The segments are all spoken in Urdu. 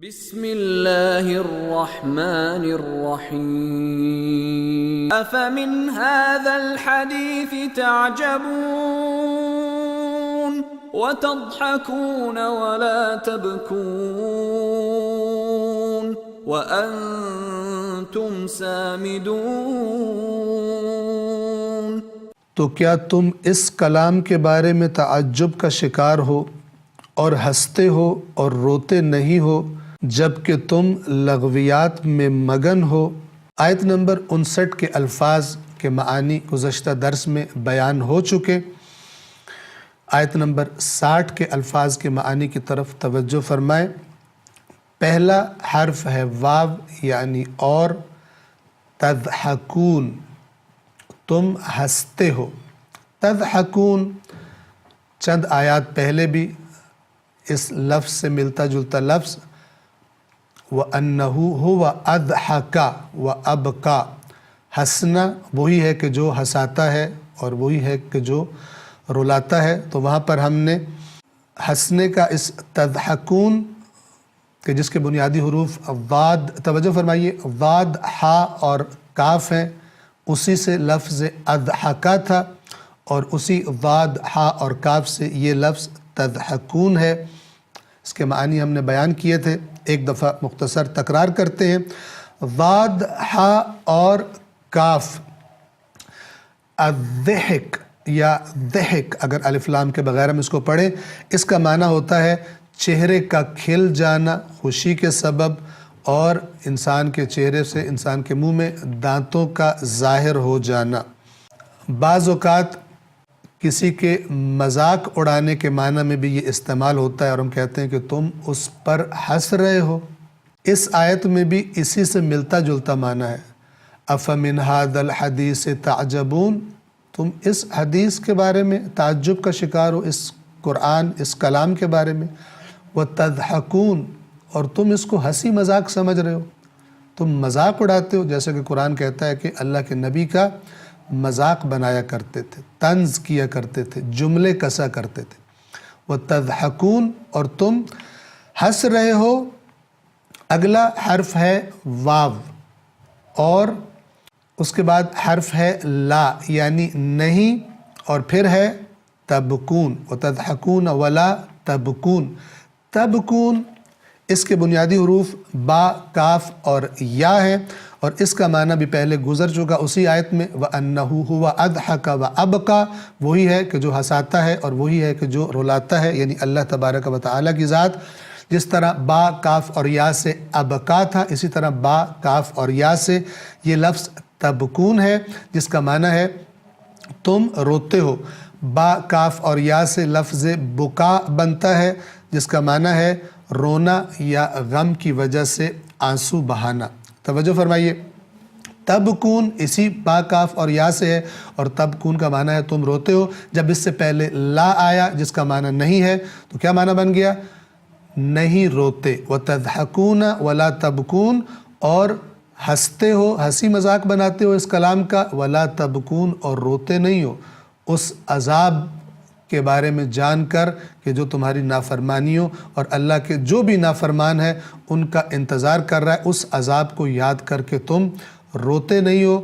بسم اللہ الرحمن الرحیم افمن هذا الحدیث تعجبون وتضحكون ولا تبكون وأنتم سامدون۔ تو کیا تم اس کلام کے بارے میں تعجب کا شکار ہو اور ہنستے ہو اور روتے نہیں ہو جب کہ تم لغویات میں مگن ہو۔ آیت نمبر 59 کے الفاظ کے معانی گزشتہ درس میں بیان ہو چکے۔ آیت نمبر 60 کے الفاظ کے معانی کی طرف توجہ فرمائیں۔ پہلا حرف ہے واو یعنی اور، تضحکون تم ہنستے ہو۔ تضحکون چند آیات پہلے بھی اس لفظ سے ملتا جلتا لفظ وَأَنَّهُ هُوَ أَضْحَكَ وَأَبْكَى، ہنسنا وہی ہے کہ جو ہنساتا ہے اور وہی ہے کہ جو رلاتا ہے۔ تو وہاں پر ہم نے ہنسنے کا اس تضحکون کہ جس کے بنیادی حروف ضاد، توجہ فرمائیے، ضاد، حا اور کاف ہیں، اسی سے لفظ اضحکا تھا اور اسی ضاد، حا اور کاف سے یہ لفظ تضحکون ہے۔ اس کے معنی ہم نے بیان کیے تھے، ایک دفعہ مختصر تکرار کرتے ہیں۔ ضاد، حا اور کاف، الضحک یا ضحک اگر الف لام کے بغیر ہم اس کو پڑھیں، اس کا معنی ہوتا ہے چہرے کا کھل جانا خوشی کے سبب، اور انسان کے چہرے سے، انسان کے منہ میں دانتوں کا ظاہر ہو جانا۔ بعض اوقات کسی کے مذاق اڑانے کے معنی میں بھی یہ استعمال ہوتا ہے اور ہم کہتے ہیں کہ تم اس پر ہنس رہے ہو۔ اس آیت میں بھی اسی سے ملتا جلتا معنی ہے۔ افمن ھذا الحدیث تعجبون، تم اس حدیث کے بارے میں تعجب کا شکار ہو، اس قرآن، اس کلام کے بارے میں۔ وتضحکون، اور تم اس کو ہنسی مذاق سمجھ رہے ہو، تم مذاق اڑاتے ہو، جیسے کہ قرآن کہتا ہے کہ اللہ کے نبی کا مذاق بنایا کرتے تھے، طنز کیا کرتے تھے، جملے کسا کرتے تھے۔ وتضحکون، اور تم ہنس رہے ہو۔ اگلا حرف ہے واو اور اس کے بعد حرف ہے لا یعنی نہیں، اور پھر ہے تبکون، وتضحکون ولا تبکون۔ تبکون اس کے بنیادی حروف با، کاف اور یا ہے، اور اس کا معنی بھی پہلے گزر چکا اسی آیت میں، وَأَنَّهُ هُوَ أَضْحَكَ وَأَبْكَى، وہی ہے کہ جو ہنساتا ہے اور وہی ہے کہ جو رلاتا ہے، یعنی اللہ تبارک و تعالیٰ کی ذات۔ جس طرح با، کاف اور یا سے ابکا تھا، اسی طرح با، کاف اور یا سے یہ لفظ تبکون ہے، جس کا معنی ہے تم روتے ہو۔ با، کاف اور یا سے لفظ بکا بنتا ہے، جس کا معنی ہے رونا یا غم کی وجہ سے آنسو بہانا۔ توجہ فرمائیے، تبکون اسی با، کاف اور یا سے ہے، اور تبکون کا معنی ہے تم روتے ہو۔ جب اس سے پہلے لا آیا جس کا معنی نہیں ہے تو کیا معنی بن گیا؟ نہیں روتے۔ وتضحکون ولا تبکون، اور ہنستے ہو، ہنسی مذاق بناتے ہو اس کلام کا، ولا تبکون، اور روتے نہیں ہو اس عذاب کے بارے میں جان کر کہ جو تمہاری نافرمانیوں اور اللہ کے جو بھی نافرمان ہے ان کا انتظار کر رہا ہے، اس عذاب کو یاد کر کے تم روتے نہیں ہو۔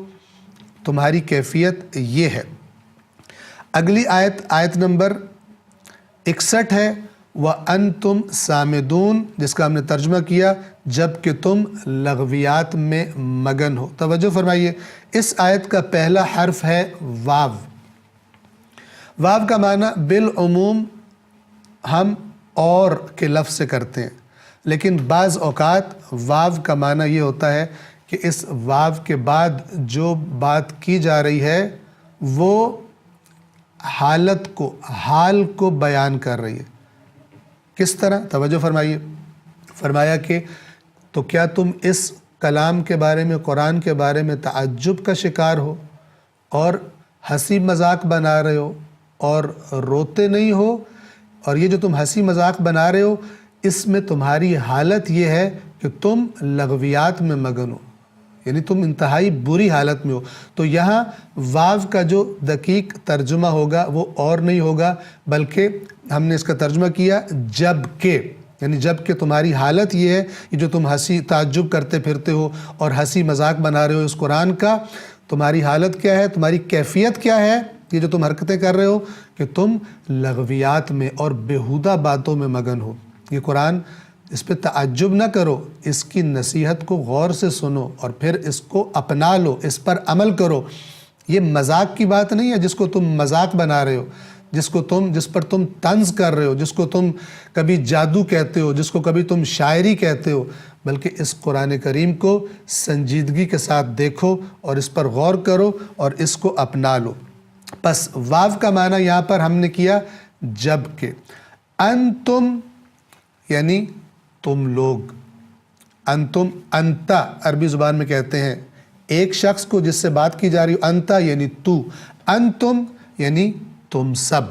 تمہاری کیفیت یہ ہے۔ اگلی آیت، آیت نمبر 61 ہے، وَأَنْتُمْ سَامِدُونَ، جس کا ہم نے ترجمہ کیا جب کہ تم لغویات میں مگن ہو۔ توجہ فرمائیے، اس آیت کا پہلا حرف ہے واو۔ واو کا معنی بالعموم ہم اور کے لفظ سے کرتے ہیں، لیکن بعض اوقات واو کا معنی یہ ہوتا ہے کہ اس واو کے بعد جو بات کی جا رہی ہے وہ حالت کو، حال کو بیان کر رہی ہے۔ کس طرح؟ توجہ فرمائیے، فرمایا کہ تو کیا تم اس کلام کے بارے میں، قرآن کے بارے میں تعجب کا شکار ہو اور ہنسی مذاق بنا رہے ہو اور روتے نہیں ہو؟ اور یہ جو تم ہنسی مذاق بنا رہے ہو اس میں تمہاری حالت یہ ہے کہ تم لغویات میں مگن ہو، یعنی تم انتہائی بری حالت میں ہو۔ تو یہاں واو کا جو دقیق ترجمہ ہوگا وہ اور نہیں ہوگا، بلکہ ہم نے اس کا ترجمہ کیا جب کہ، یعنی جب کہ تمہاری حالت یہ ہے کہ جو تم ہنسی تعجب کرتے پھرتے ہو اور ہنسی مذاق بنا رہے ہو اس قرآن کا، تمہاری حالت کیا ہے، تمہاری کیفیت کیا ہے، یہ جو تم حرکتیں کر رہے ہو کہ تم لغویات میں اور بیہودہ باتوں میں مگن ہو۔ یہ قرآن، اس پہ تعجب نہ کرو، اس کی نصیحت کو غور سے سنو اور پھر اس کو اپنا لو، اس پر عمل کرو۔ یہ مذاق کی بات نہیں ہے جس کو تم مذاق بنا رہے ہو، جس پر تم طنز کر رہے ہو، جس کو تم کبھی جادو کہتے ہو، جس کو کبھی تم شاعری کہتے ہو، بلکہ اس قرآن کریم کو سنجیدگی کے ساتھ دیکھو اور اس پر غور کرو اور اس کو اپنا لو۔ پس واو کا معنی یہاں پر ہم نے کیا جب کہ، انتم یعنی تم لوگ، انتم انتا عربی زبان میں کہتے ہیں ایک شخص کو جس سے بات کی جا رہی ہو، انتا یعنی تو، انتم یعنی تم سب۔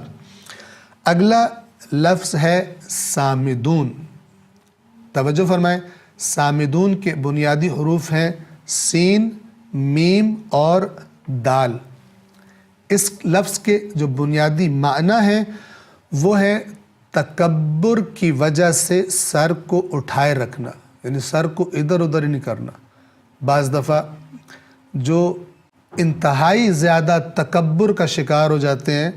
اگلا لفظ ہے سامدون۔ توجہ فرمائیں، سامدون کے بنیادی حروف ہیں سین، میم اور دال۔ اس لفظ کے جو بنیادی معنی ہیں وہ ہے تکبر کی وجہ سے سر کو اٹھائے رکھنا، یعنی سر کو ادھر ادھر ہی نہیں کرنا۔ بعض دفعہ جو انتہائی زیادہ تکبر کا شکار ہو جاتے ہیں،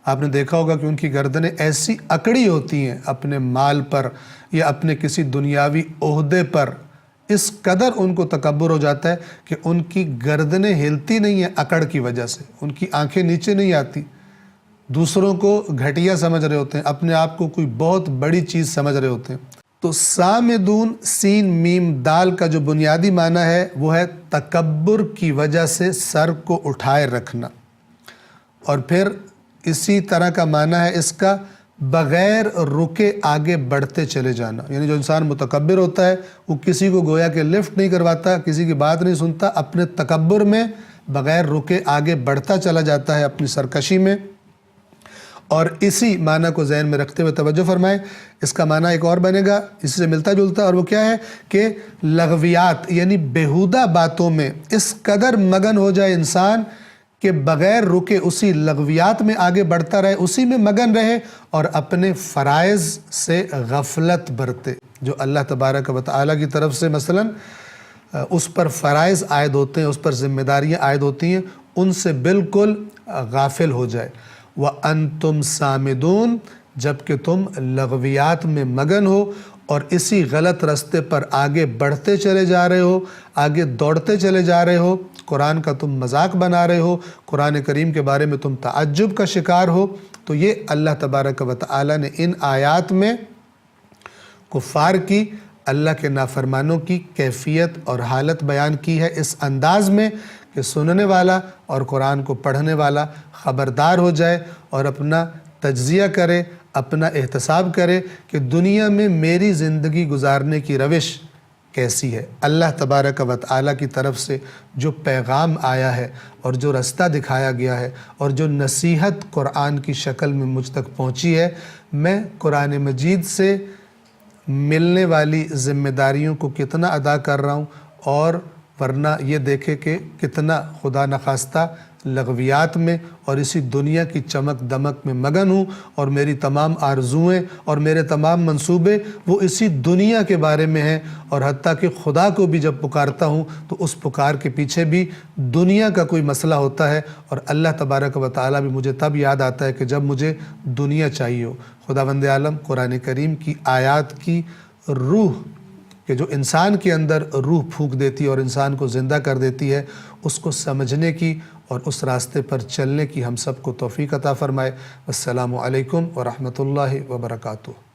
آپ نے دیکھا ہوگا کہ ان کی گردنیں ایسی اکڑی ہوتی ہیں اپنے مال پر یا اپنے کسی دنیاوی عہدے پر، اس قدر ان کو تکبر ہو جاتا ہے کہ ان کی گردنیں ہلتی نہیں ہیں اکڑ کی وجہ سے، ان کی آنکھیں نیچے نہیں آتی، دوسروں کو گھٹیا سمجھ رہے ہوتے ہیں، اپنے آپ کو کوئی بہت بڑی چیز سمجھ رہے ہوتے ہیں۔ تو سامدون سین میم دال کا جو بنیادی معنی ہے وہ ہے تکبر کی وجہ سے سر کو اٹھائے رکھنا، اور پھر اسی طرح کا معنی ہے اس کا بغیر رکے آگے بڑھتے چلے جانا۔ یعنی جو انسان متکبر ہوتا ہے وہ کسی کو گویا کہ لفٹ نہیں کرواتا، کسی کی بات نہیں سنتا، اپنے تکبر میں بغیر رکے آگے بڑھتا چلا جاتا ہے اپنی سرکشی میں۔ اور اسی معنی کو ذہن میں رکھتے ہوئے توجہ فرمائیں، اس کا معنی ایک اور بنے گا اس سے ملتا جلتا، اور وہ کیا ہے کہ لغویات یعنی بیہودہ باتوں میں اس قدر مگن ہو جائے انسان کہ بغیر رکے اسی لغویات میں آگے بڑھتا رہے، اسی میں مگن رہے اور اپنے فرائض سے غفلت برتے، جو اللہ تبارک و تعالیٰ کی طرف سے مثلا اس پر فرائض عائد ہوتے ہیں، اس پر ذمہ داریاں عائد ہوتی ہیں، ان سے بالکل غافل ہو جائے۔ وَأَنْتُمْ سَامِدُونَ، جبکہ تم لغویات میں مگن ہو اور اسی غلط رستے پر آگے بڑھتے چلے جا رہے ہو، آگے دوڑتے چلے جا رہے ہو، قرآن کا تم مذاق بنا رہے ہو، قرآن کریم کے بارے میں تم تعجب کا شکار ہو۔ تو یہ اللہ تبارک و تعالیٰ نے ان آیات میں کفار کی، اللہ کے نافرمانوں کی کیفیت اور حالت بیان کی ہے اس انداز میں کہ سننے والا اور قرآن کو پڑھنے والا خبردار ہو جائے اور اپنا تجزیہ کرے، اپنا احتساب کرے کہ دنیا میں میری زندگی گزارنے کی روش کیسی ہے۔ اللہ تبارک و تعالیٰ کی طرف سے جو پیغام آیا ہے اور جو رستہ دکھایا گیا ہے اور جو نصیحت قرآن کی شکل میں مجھ تک پہنچی ہے، میں قرآن مجید سے ملنے والی ذمہ داریوں کو کتنا ادا کر رہا ہوں، اور ورنہ یہ دیکھے کہ کتنا خدا نخواستہ لغویات میں اور اسی دنیا کی چمک دمک میں مگن ہوں، اور میری تمام آرزوئیں اور میرے تمام منصوبے وہ اسی دنیا کے بارے میں ہیں، اور حتیٰ کہ خدا کو بھی جب پکارتا ہوں تو اس پکار کے پیچھے بھی دنیا کا کوئی مسئلہ ہوتا ہے، اور اللہ تبارک و تعالیٰ بھی مجھے تب یاد آتا ہے کہ جب مجھے دنیا چاہیے ہو۔ خداوند عالم قرآن کریم کی آیات کی روح کہ جو انسان کے اندر روح پھونک دیتی ہے اور انسان کو زندہ کر دیتی ہے، اس کو سمجھنے کی اور اس راستے پر چلنے کی ہم سب کو توفیق عطا فرمائے۔ السلام علیکم ورحمۃ اللہ وبرکاتہ۔